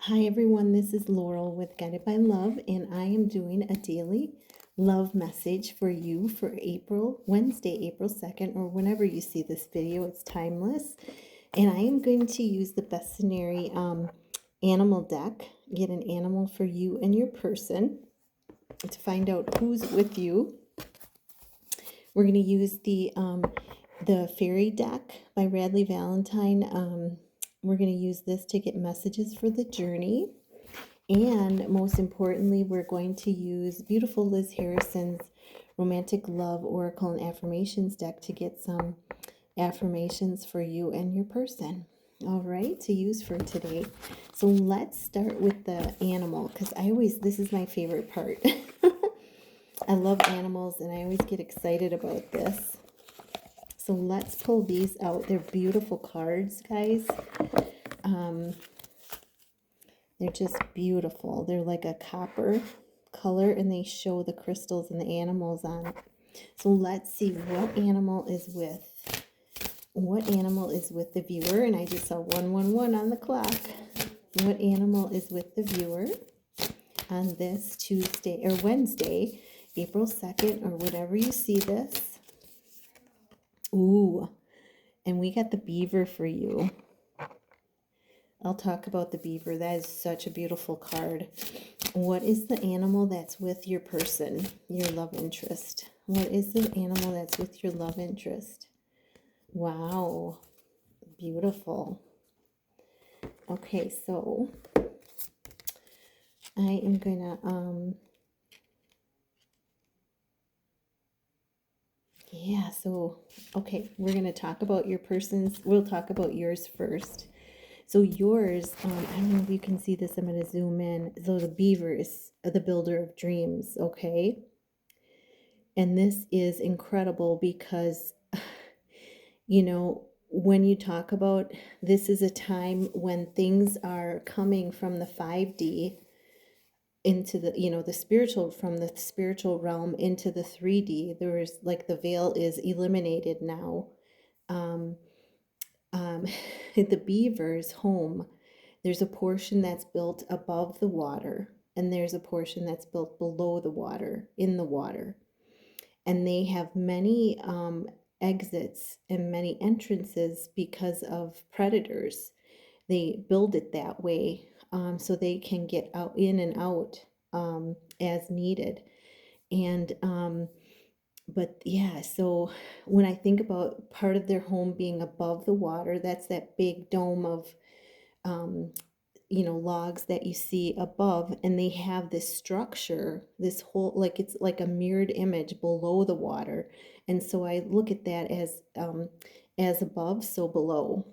Hi everyone, this is Laurel with Guided by Love, and I am doing a daily love message for you for Wednesday, April 2nd, or whenever you see this video. It's timeless. And I am going to use the Best Scenario animal deck, get an animal for you and your person to find out who's with you. We're going to use the fairy deck by Radley Valentine. We're going to use this to get messages for the journey. And most importantly, we're going to use beautiful Liz Harrison's Romantic Love Oracle and Affirmations deck to get some affirmations for you and your person. All right, to use for today. So let's start with the animal, because this is my favorite part. I love animals and I always get excited about this. So let's pull these out. They're beautiful cards, guys. They're just beautiful. They're like a copper color and they show the crystals and the animals on it. So let's see what animal is with the viewer. And I just saw 111 on the clock. What animal is with the viewer on this Tuesday or Wednesday, April 2nd, or whenever you see this? Ooh, and we got the beaver for you. I'll talk about the beaver. That is such a beautiful card. What is the animal that's with your person, your love interest? What is the animal that's with your love interest? Wow, beautiful. Okay, so I am gonna okay, we're gonna talk about your person's. We'll talk about yours first. So yours, I don't know if you can see this. I'm going to zoom in. So the beaver is the builder of dreams, okay? And this is incredible because, when you talk about this is a time when things are coming from the 5D into the spiritual, from the spiritual realm into the 3D. There's like the veil is eliminated now. The beaver's home, there's a portion that's built above the water and there's a portion that's built below the water, in the water, and they have many exits and many entrances because of predators. They build it that way, so they can get out, in and out, as needed. And but yeah, so when I think about part of their home being above the water, that's that big dome of logs that you see above, and they have this structure, this whole, like it's like a mirrored image below the water. And so I look at that as above, so below.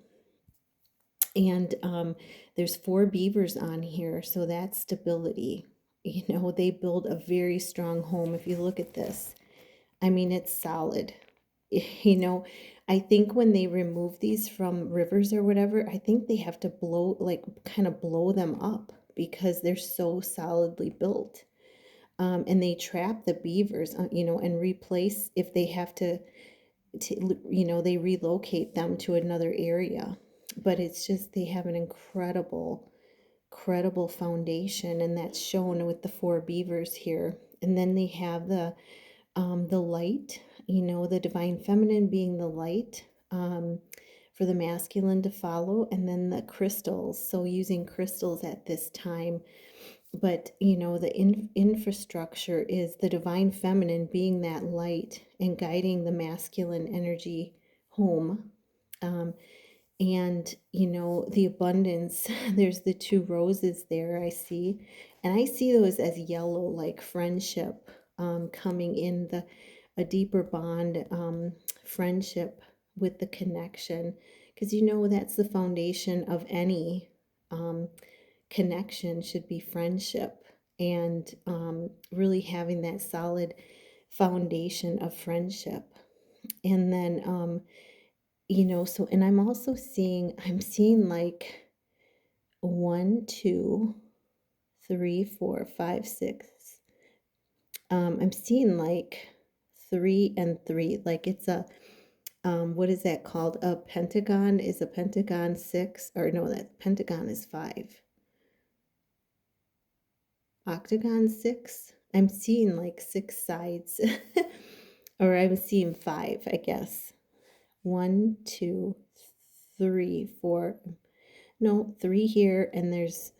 And there's 4 beavers on here, so that's stability. They build a very strong home. If you look at this, I mean, it's solid. I think when they remove these from rivers or whatever, I think they have to blow, like kind of blow them up because they're so solidly built. And they trap the beavers, and replace if they have they relocate them to another area. But it's just, they have an incredible foundation, and that's shown with the 4 beavers here. And then they have the light, the divine feminine being the light, for the masculine to follow, and then the crystals. So using crystals at this time, but the infrastructure is the divine feminine being that light and guiding the masculine energy home. And the abundance, there's the 2 roses there, I see, and I see those as yellow, like friendship, coming in, a deeper bond, friendship with the connection, because that's the foundation of any connection, should be friendship, and really having that solid foundation of friendship. And then so, and I'm seeing like 1, 2, 3, 4, 5, 6. I'm seeing like 3 and 3, like it's a what is that called? A pentagon. Is a pentagon 6? Or no, that pentagon is 5. octagon 6. I'm seeing like 6 sides, or I'm seeing 5, I guess. 1, 2, 3, 4. No, 3 here, and there's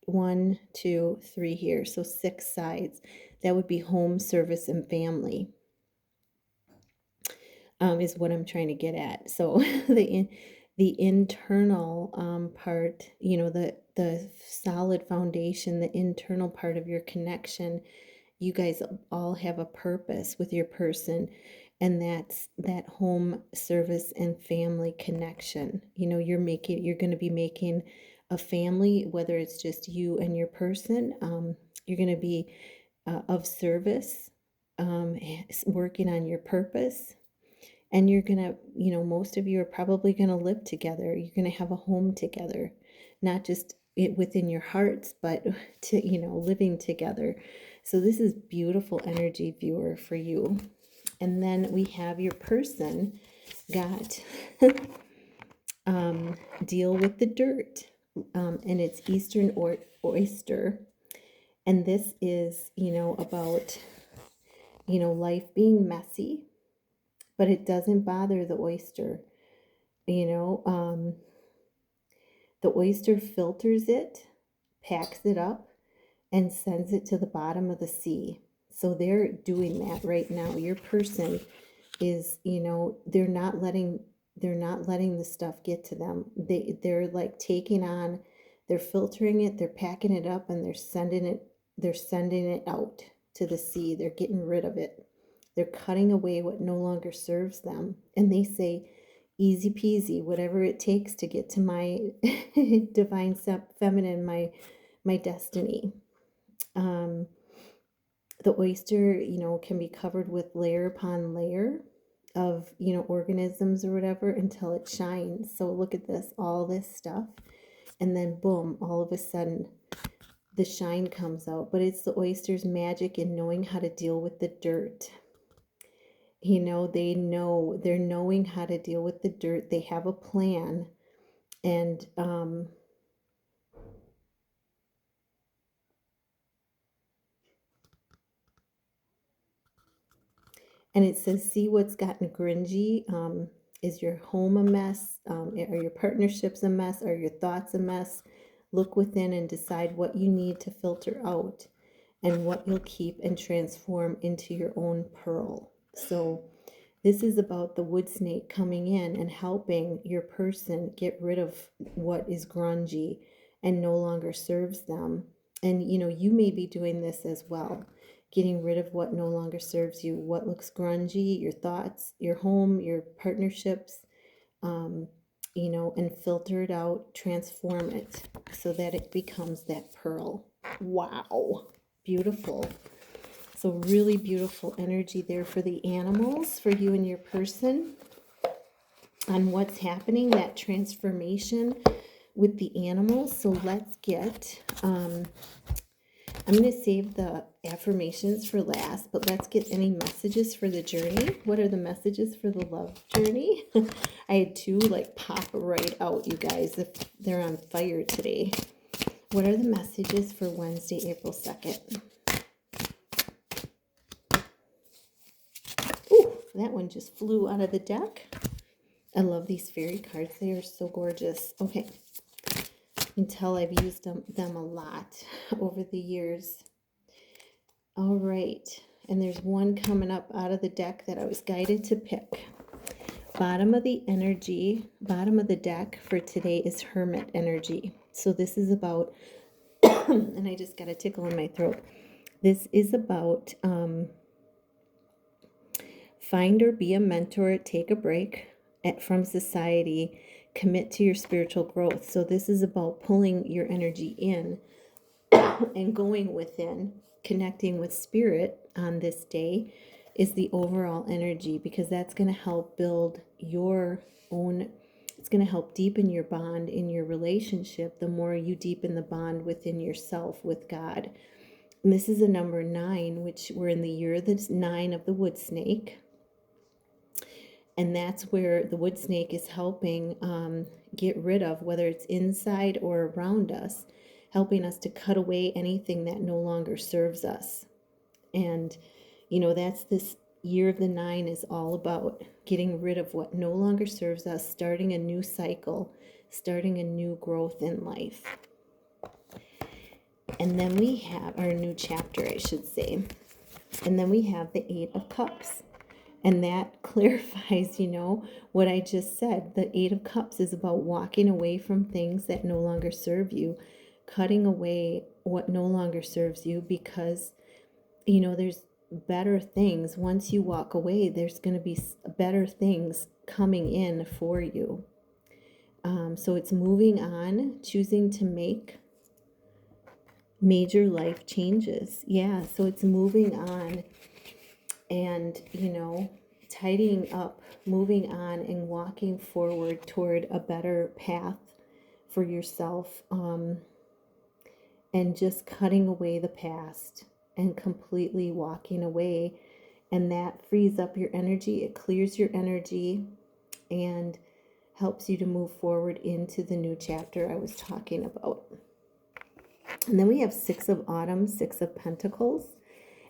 1, 2, 3 here. So 6 sides. That would be home, service, and family. Is what I'm trying to get at. So the internal part, the solid foundation, the internal part of your connection, you guys all have a purpose with your person, and that's that home, service, and family connection. You're going to be making a family, whether it's just you and your person. You're going to be of service, working on your purpose. And you're going to, most of you are probably going to live together. You're going to have a home together, not just within your hearts, but living together. So this is beautiful energy, viewer, for you. And then we have your person got deal with the dirt. And it's Eastern oyster. And this is, about, life being messy, but it doesn't bother the oyster. The oyster filters it, packs it up, and sends it to the bottom of the sea. So they're doing that right now. Your person is, they're not letting the stuff get to them. They're like they're filtering it, they're packing it up, and they're sending it out to the sea. They're getting rid of it. They're cutting away what no longer serves them. And they say, easy peasy, whatever it takes to get to my divine feminine, my destiny. The oyster, can be covered with layer upon layer of, organisms or whatever until it shines. So look at this, all this stuff. And then boom, all of a sudden the shine comes out. But it's the oyster's magic in knowing how to deal with the dirt. They're knowing how to deal with the dirt. They have a plan. And it says, see what's gotten cringy. Is your home a mess? Are your partnerships a mess? Are your thoughts a mess? Look within and decide what you need to filter out and what you'll keep and transform into your own pearl. So this is about the wood snake coming in and helping your person get rid of what is grungy and no longer serves them. And you may be doing this as well, getting rid of what no longer serves you, what looks grungy, your thoughts, your home, your partnerships, and filter it out, transform it so that it becomes that pearl. Wow, beautiful. So really beautiful energy there for the animals, for you and your person, on what's happening, that transformation with the animals. So let's get, I'm going to save the affirmations for last, but let's get any messages for the journey. What are the messages for the love journey? I had two pop right out, you guys, if they're on fire today. What are the messages for Wednesday, April 2nd? That one just flew out of the deck. I love these fairy cards. They are so gorgeous. Okay. You can tell I've used them a lot over the years. All right. And there's one coming up out of the deck that I was guided to pick. Bottom of the deck for today is Hermit energy. So this is about, and I just got a tickle in my throat. This is about, find or be a mentor, take a break from society, commit to your spiritual growth. So this is about pulling your energy in and going within, connecting with spirit on this day is the overall energy, because that's going to help build your own, it's going to help deepen your bond in your relationship. The more you deepen the bond within yourself with God. And this is a number 9, which we're in the year that's 9 of the wood snake. And that's where the wood snake is helping get rid of, whether it's inside or around us, helping us to cut away anything that no longer serves us. And, that's this year of the 9 is all about getting rid of what no longer serves us, starting a new cycle, starting a new growth in life. And then we have our new chapter, I should say. And then we have the 8 of Cups. And that clarifies, what I just said. The 8 of Cups is about walking away from things that no longer serve you, cutting away what no longer serves you, because, there's better things. Once you walk away, there's going to be better things coming in for you. So it's moving on, choosing to make major life changes. Yeah, so it's moving on and, tidying up, moving on and walking forward toward a better path for yourself, and just cutting away the past and completely walking away. And that frees up your energy. It clears your energy and helps you to move forward into the new chapter I was talking about. And then we have 6 of Autumn, 6 of Pentacles.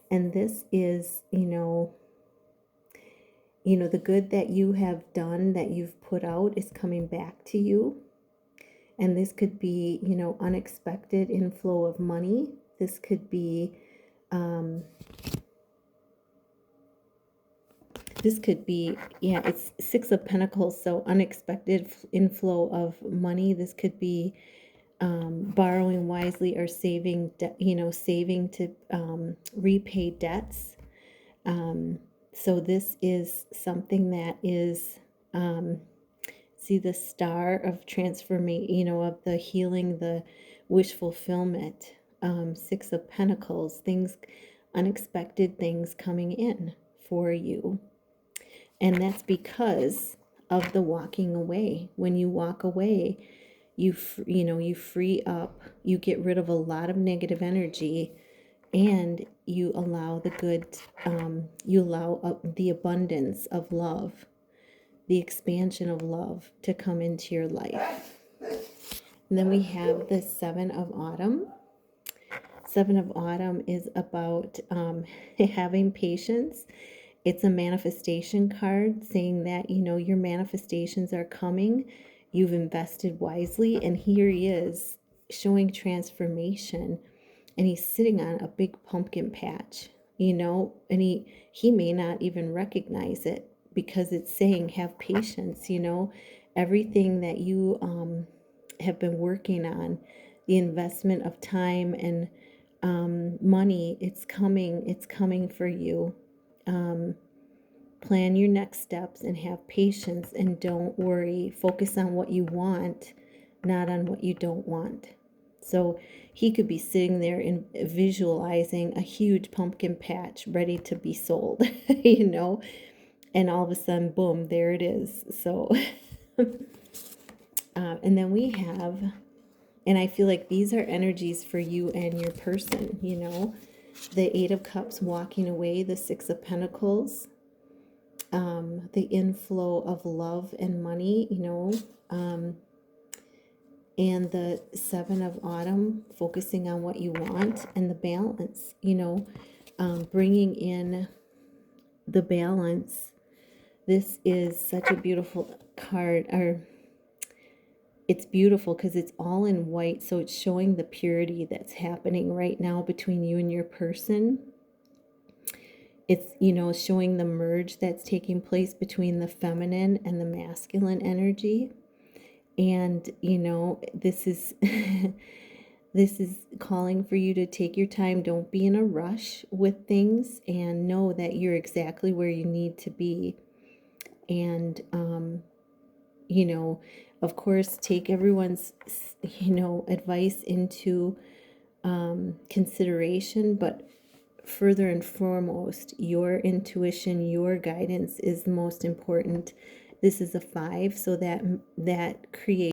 And this is, the good that you have done, that you've put out, is coming back to you. And this could be, unexpected inflow of money. This could be, it's 6 of Pentacles, so unexpected inflow of money. This could be borrowing wisely or saving, saving to repay debts. So this is something that is, see the star of transformation, of the healing, the wish fulfillment. 6 of Pentacles, things, unexpected things coming in for you. And that's because of the walking away. When you walk away, you free up, you get rid of a lot of negative energy, and you allow the good, you allow the abundance of love, the expansion of love to come into your life. And then we have the 7 of Autumn. 7 of Autumn is about having patience. It's a manifestation card saying that, your manifestations are coming. You've invested wisely. And here he is showing transformation. And he's sitting on a big pumpkin patch, and he may not even recognize it, because it's saying have patience. Everything that you have been working on, the investment of time and money, it's coming for you. Plan your next steps and have patience, and don't worry. Focus on what you want, not on what you don't want. So he could be sitting there and visualizing a huge pumpkin patch ready to be sold, and all of a sudden, boom, there it is. So, and then we have, and I feel like these are energies for you and your person, the 8 of Cups walking away, the 6 of Pentacles, the inflow of love and money, and the 7 of Autumn, focusing on what you want, and the balance, bringing in the balance. This is such a beautiful card, or it's beautiful because it's all in white, so it's showing the purity that's happening right now between you and your person. It's, showing the merge that's taking place between the feminine and the masculine energy. And, this is this is calling for you to take your time. Don't be in a rush with things, and know that you're exactly where you need to be. And, of course, take everyone's, advice into consideration, but further and foremost, your intuition, your guidance is the most important. This is a 5, so that creates